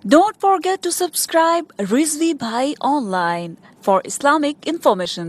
Don't forget to subscribe Rizvi Bhai Online for Islamic information.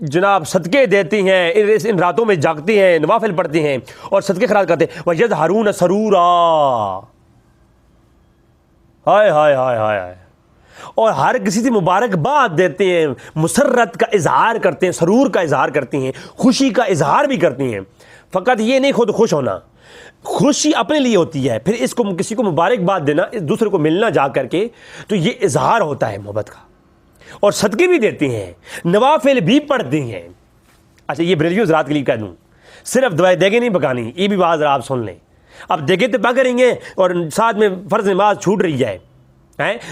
جناب صدقے دیتی ہیں، ان راتوں میں جاگتی ہیں، نوافل پڑھتی ہیں اور صدقے خیرات کرتے ہیں، وَيَظْهَرُونَ سَرُورًا، ہائے ہائے ہائے ہائے، اور ہر کسی سے مبارکباد دیتے ہیں، مسرت کا اظہار کرتے ہیں، سرور کا اظہار کرتی ہیں، خوشی کا اظہار بھی کرتی ہیں۔ فقط یہ نہیں خود خوش ہونا، خوشی اپنے لیے ہوتی ہے، پھر اس کو کسی کو مبارکباد دینا، دوسرے کو ملنا جا کر کے، تو یہ اظہار ہوتا ہے محبت کا۔ اور صدقے بھی دیتی ہیں، نوافل بھی پڑھتی ہیں۔ اچھا یہ بریلوی حضرات کے لیے کہہ دوں، صرف دعائیں دیگیں نہیں پکانی، یہ بھی بات آپ سن لیں۔ اب دیگیں تو پک رہی ہیں اور ساتھ میں فرض نماز چھوٹ رہی ہے،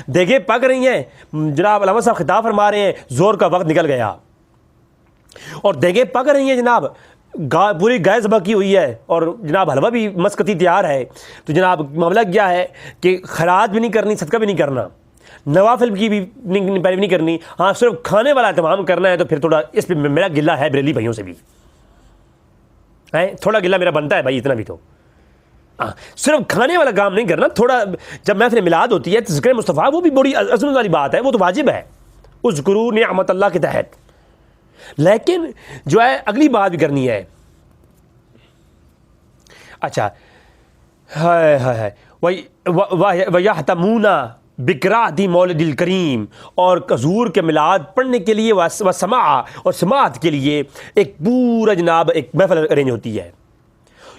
دیگیں پک رہی ہیں، جناب علامہ صاحب خطاب فرما رہے ہیں زور کا وقت نکل گیا، اور دیگیں پک رہی ہیں جناب، پوری گائے ذبح کی ہوئی ہے، اور جناب حلوہ بھی مسکتی تیار ہے، تو جناب معاملہ کیا ہے کہ خیرات بھی نہیں کرنی، صدقہ بھی نہیں کرنا، نوافل کی بھی پیروی نہیں کرنی، ہاں صرف کھانے والا اہتمام کرنا ہے، تو پھر تھوڑا اس پہ میرا گلہ ہے بریلی بھائیوں سے بھی، تھوڑا گلہ میرا بنتا ہے بھائی، اتنا بھی تو صرف کھانے والا کام نہیں کرنا، تھوڑا جب محفل میلاد ہوتی ہے ذکر مصطفیٰ، وہ بھی بڑی عظمت والی بات ہے، وہ تو واجب ہے، اذکروا نعمت اللہ کے تحت، لیکن جو ہے اگلی بات بھی کرنی ہے۔ اچھا ہائے ہائے وَيَحْتَمُونَ بِقِرَاءَةِ مولد الکریم، اور حضور کے میلاد پڑھنے کے لیے وسماع اور سماعت کے لیے ایک پورا جناب ایک محفل ارینج ہوتی ہے۔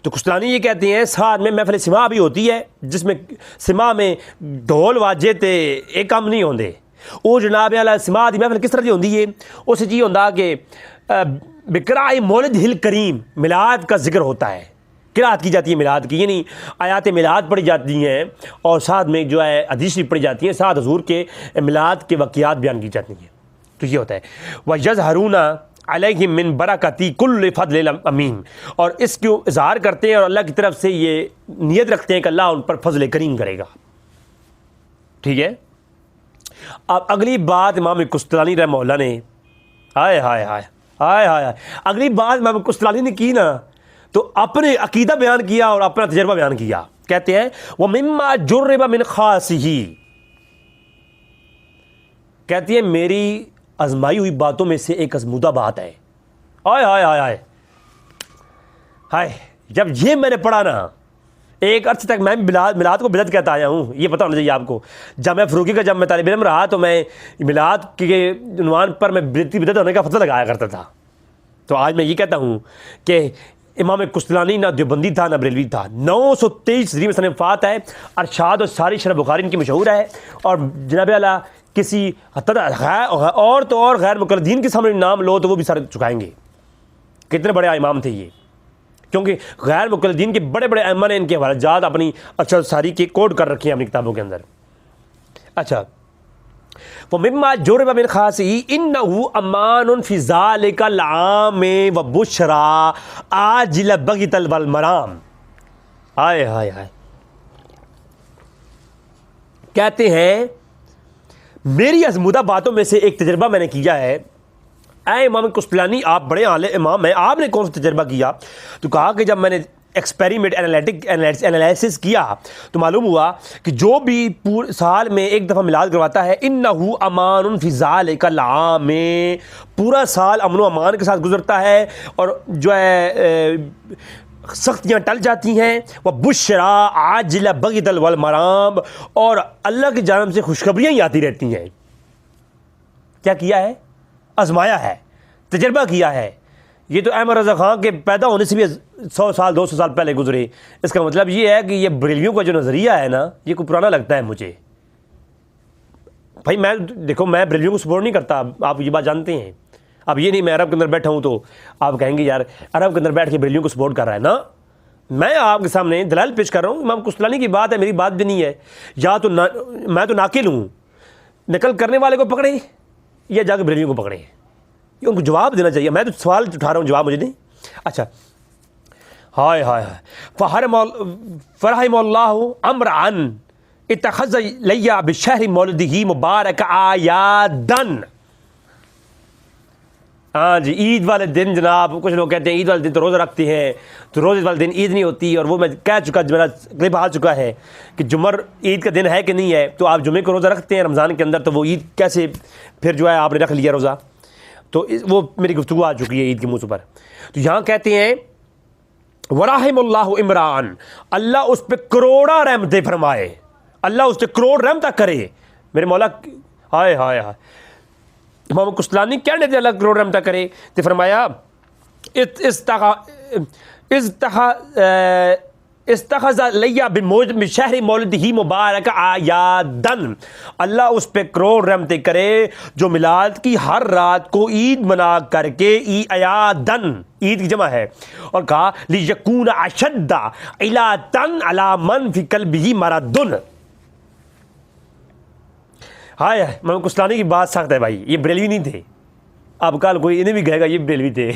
تو کشتلانی یہ کہتے ہیں ساتھ میں محفل سماع بھی ہوتی ہے، جس میں سماع میں ڈھول واجے تے ایک کام نہیں ہوندے، وہ جناب علیہ سماع دی محفل کس طرح دی ہوندی ہے، اس جی ہوندا کہ بقراء مولد الکریم، میلاد کا ذکر ہوتا ہے، قرات کی جاتی ہے میلاد کی، یعنی آیات میلاد پڑھی جاتی ہیں، اور ساتھ میں جو ہے حدیث بھی پڑھی جاتی ہیں، ساتھ حضور کے میلاد کے واقعات بیان کی جاتی ہیں، تو یہ ہوتا ہے۔ وَيَظْهَرُونَ علیہم من برکتی کل فضل امین، اور اس کو اظہار کرتے ہیں اور اللہ کی طرف سے یہ نیت رکھتے ہیں کہ اللہ ان پر فضل کریم کرے گا، ٹھیک ہے۔ اب اگلی بات امام کشتلانی رحمہ اللہ نے، ہائے ہائے ہائے ہائے ہائے، اگلی بات امام کشتلانی نے کی نا، تو اپنے عقیدہ بیان کیا اور اپنا تجربہ بیان کیا، کہتے ہیں وَمِمَّا جُرِّبَ مِنْ خَاصِهِ، کہتی ہے میری آزمائی ہوئی باتوں میں سے ایک آزمودہ بات ہے، ہائے ہائے ہائے ہائے ہائے، جب یہ میں نے پڑھا نا، ایک عرصے تک میں میلاد کو بدعت کہتا آیا ہوں، یہ پتہ ہونا چاہیے آپ کو، جامعہ فروغی کا جب میں طالب علم رہا تو میں میلاد کے عنوان پر میں بدعت ہونے کا فتویٰ لگایا کرتا تھا، تو آج میں یہ کہتا ہوں کہ امام کشتلانی نہ دیوبندی تھا نہ بریلوی تھا، 923 ہجری میں سن وفات ہے، ارشاد اور ساری شرح بخاری ان کی مشہور ہے، اور جناب اعلیٰ کسی اور تو اور غیر مقلدین کے سامنے نام لو تو وہ بھی سر چکائیں گے، کتنے بڑے امام تھے یہ، کیونکہ غیر مقلدین کے بڑے بڑے ائمہ نے ان کے حوالہ جات اپنی اچھا ساری کے کوڈ کر رکھے ہیں اپنی کتابوں کے اندر۔ اچھا وَمِمَّا جُرِبَ مِنْ خَاصِهِ إِنَّهُ أَمَانٌ فِي ذَلِكَ الْعَامِ وَبُشْرَى عَاجِلَ بَغْتَ وَالْمَرَامِ، ہائے ہائے ہائے، کہتے ہیں میری ازمودہ باتوں میں سے ایک تجربہ میں نے کیا ہے، اے امام کشتلانی آپ بڑے عالم امام ہیں، آپ نے کون سا تجربہ کیا، تو کہا کہ جب میں نے ایکسپیریمنٹ انالیسس کیا تو معلوم ہوا کہ جو بھی پورے سال میں ایک دفعہ میلاد کرواتا ہے، انہو امان فی ذالک العام، پورا سال امن و امان کے ساتھ گزرتا ہے، اور جو ہے سختیاں ٹل جاتی ہیں، وہ بشرا عاجل بغت والمرام، اور اللہ کی جانب سے خوشخبریاں ہی آتی رہتی ہیں۔ کیا کیا ہے؟ آزمایا ہے، تجربہ کیا ہے۔ یہ تو احمد رضا خان کے پیدا ہونے سے بھی 100 سال 200 سال پہلے گزرے، اس کا مطلب یہ ہے کہ یہ بریلویوں کا جو نظریہ ہے نا، یہ کوئی پرانا لگتا ہے مجھے۔ بھائی میں دیکھو، میں بریلویوں کو سپورٹ نہیں کرتا، آپ یہ بات جانتے ہیں۔ اب یہ نہیں میں عرب کے اندر بیٹھا ہوں تو آپ کہیں گے یار عرب کے اندر بیٹھ کے بریلویوں کو سپورٹ کر رہا ہے نا، میں آپ کے سامنے دلائل پیش کر رہا ہوں، امام کشتلانی کی بات ہے، میری بات بھی نہیں ہے، یا تو میں تو ناقل ہوں، نقل کرنے والے کو پکڑیں یا جا کے بریلویوں کو پکڑیں، یہ ان کو جواب دینا چاہیے، میں تو سوال اٹھا رہا ہوں، جواب مجھے نہیں۔ اچھا ہائے ہائے فرحم اللہ امرأن اتخذ لیا بشہر مولدہ مبارک آیادن، ہاں جی، عید والے دن جناب کچھ لوگ کہتے ہیں عید والے دن تو روزہ رکھتے ہیں، تو روزے والے دن عید نہیں ہوتی، اور وہ میں کہہ چکا، میرا کلپ آ چکا ہے کہ جمعہ عید کا دن ہے کہ نہیں ہے، تو آپ جمعے کو روزہ رکھتے ہیں رمضان کے اندر، تو وہ عید کیسے پھر جو ہے آپ نے رکھ لیا روزہ؟ تو وہ میری گفتگو آ چکی ہے عید کے موضوع پر. تو یہاں کہتے ہیں ورحم اللہ عمران, اللہ اس پہ کروڑا رحمتیں فرمائے, اللہ اس پہ کروڑ رحمتہ کرے. میرے مولا ہائے ہائے ہائے, امام کستلانی کہنے تھے اللہ کروڑ رحمتہ کرے, تو فرمایا استخذ لیا بشہر مولدہ مبارک آیادن, اللہ اس پہ کروڑ رحمتیں کرے جو میلاد کی ہر رات کو عید منا کر کے, ایادن عید کی جمع ہے, اور کہا لیکون اشد علاتن علی من فی قلبہ مرض. ہائے امام کستلانی کی بات سخت ہے بھائی, یہ بریلوی نہیں تھے. اب کل کوئی انہیں بھی کہے گا یہ بریلوی تھے.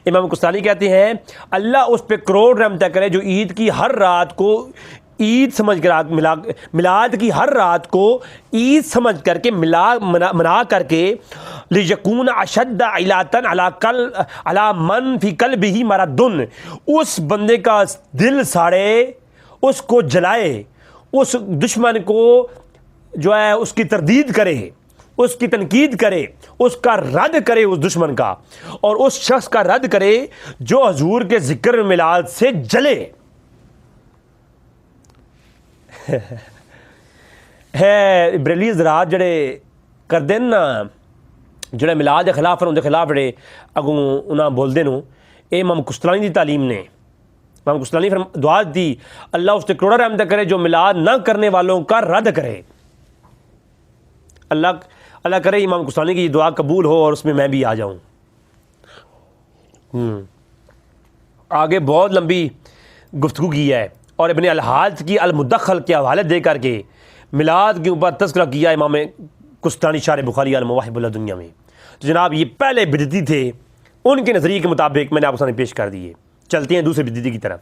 امام کستلانی کہتے ہیں اللہ اس پہ کروڑ رحمتہ کرے جو عید کی ہر رات کو عید سمجھ کر میلاد کی ہر رات کو عید سمجھ کر کے منا کر کے لیکون اشد علاتن علی من فی قلبہ مرض, اس بندے کا دل ساڑے, اس کو جلائے, اس دشمن کو جو ہے اس کی تردید کرے, اس کی تنقید کرے, اس کا رد کرے اس دشمن کا, اور اس شخص کا رد کرے جو حضور کے ذکر میلاد سے جلے. ہے بریلی حضرات جڑے کر دین نا, جڑے میلاد کے خلاف ان کے خلاف جڑے اگوں انہاں بول دے نو, اے امام کستلانی دی تعلیم نے. امام کستلانی دعا دی اللہ اس تے کروڑا رحمت کرے جو میلاد نہ کرنے والوں کا رد کرے. اللہ کرے امام کستلانی کی یہ دعا قبول ہو اور اس میں بھی آ جاؤں. آگے بہت لمبی گفتگو کی ہے, اور ابن الحاج کی المدخل کے حوالے دے کر کے میلاد کے اوپر تذکرہ کیا امام کستلانی شارح بخاری المواہب اللہ دنیا میں. تو جناب یہ پہلے بدعتی تھے, ان کے نظریے کے مطابق میں نے آپ کو سامنے پیش کر دیے. چلتے ہیں دوسرے بدعتی کی طرف.